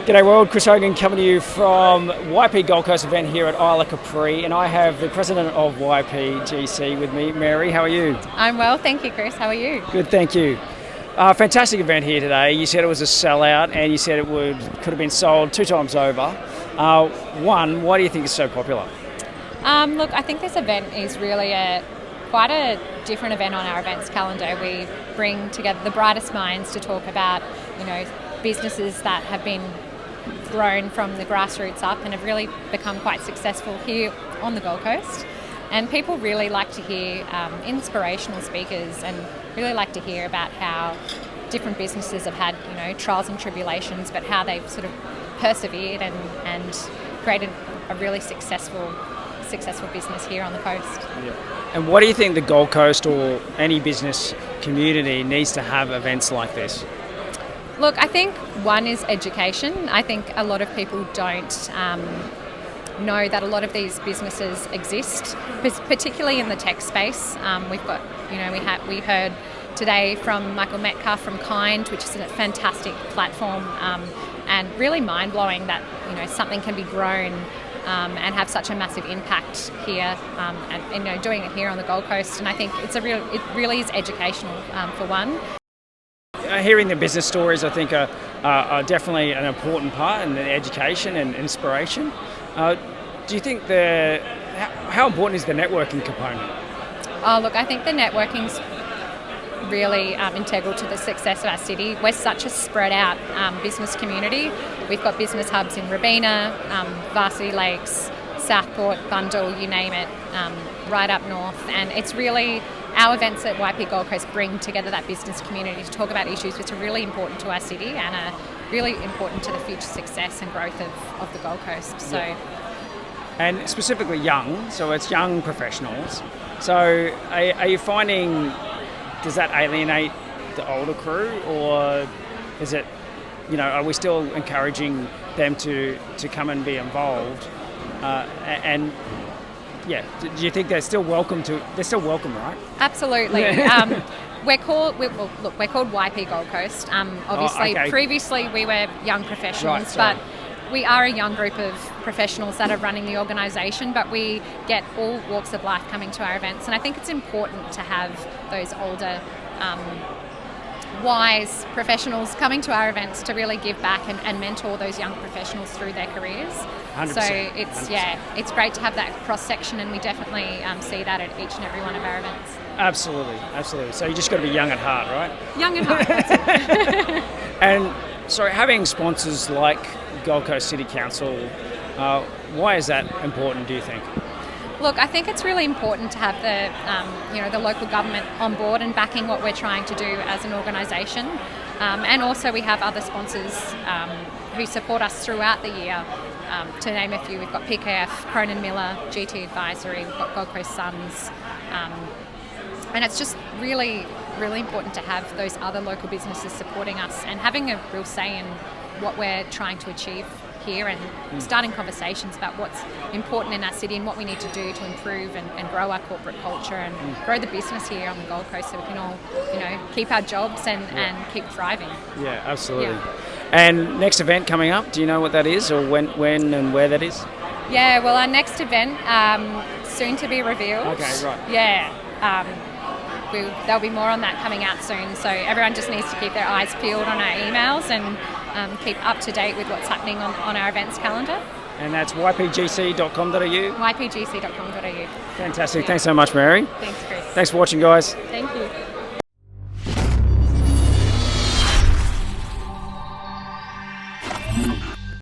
G'day world, Chris Hogan coming to you from YP Gold Coast event here at Isla Capri, and I have the president of YPGC with me, Mary. How are you? I'm well, thank you, Chris. How are you? Good, thank you. Fantastic event here today. You said it was a sellout, and you said it could have been sold 2 times over. One, why do you think it's so popular? Look, I think this event is really quite a different event on our events calendar. We bring together the brightest minds to talk about, businesses that have been grown from the grassroots up and have really become quite successful here on the Gold Coast. And people really like to hear inspirational speakers and really like to hear about how different businesses have had, trials and tribulations, but how they've sort of persevered and created a really successful business here on the coast. Yeah. And what do you think the Gold Coast or any business community needs to have events like this? Look, I think one is education. I think a lot of people don't know that a lot of these businesses exist, particularly in the tech space. We've got, we heard today from Michael Metcalf from Kind, which is a fantastic platform and really mind-blowing that, something can be grown and have such a massive impact here, and doing it here on the Gold Coast. And I think it really is educational for one. Hearing the business stories, I think, are definitely an important part in the education and inspiration. Do you think how important is the networking component? Oh, look, I think the networking's really integral to the success of our city. We're such a spread out business community. We've got business hubs in Robina, Varsity Lakes, Southport, Bundall, you name it, right up north. And it's really our events at YP Gold Coast bring together that business community to talk about issues which are really important to our city and are really important to the future success and growth of the Gold Coast. So, and specifically young, so it's young professionals. So are you finding, does that alienate the older crew, or is it, are we still encouraging them to come and be involved? Do you think they're still welcome, right? Absolutely. We're called YP Gold Coast. Obviously, Previously we were young professionals, but we are a young group of professionals that are running the organisation, but we get all walks of life coming to our events. And I think it's important to have those older, wise professionals coming to our events to really give back and mentor those young professionals through their careers. 100%, so it's great to have that cross section, and we definitely see that at each and every one of our events. Absolutely. So you just got to be young at heart, right? Young at heart. That's it. And so having sponsors like Gold Coast City Council, why is that important, do you think? Look, I think it's really important to have the local government on board and backing what we're trying to do as an organisation. And also we have other sponsors who support us throughout the year. To name a few, we've got PKF, Cronin Miller, GT Advisory, we've got Gold Coast Suns. And it's just really, really important to have those other local businesses supporting us and having a real say in what we're trying to achieve here, and starting conversations about what's important in our city and what we need to do to improve and grow our corporate culture and grow the business here on the Gold Coast, so we can all, keep our jobs and keep thriving. Yeah, absolutely. Yeah. And next event coming up, do you know what that is, or when and where that is? Yeah, well, our next event, soon to be revealed. Okay, right. Yeah. There'll be more on that coming out soon, so everyone just needs to keep their eyes peeled on our emails and keep up to date with what's happening on our events calendar. And that's ypgc.com.au? ypgc.com.au. Fantastic. Yeah. Thanks so much, Mary. Thanks, Chris. Thanks for watching, guys. Thank you.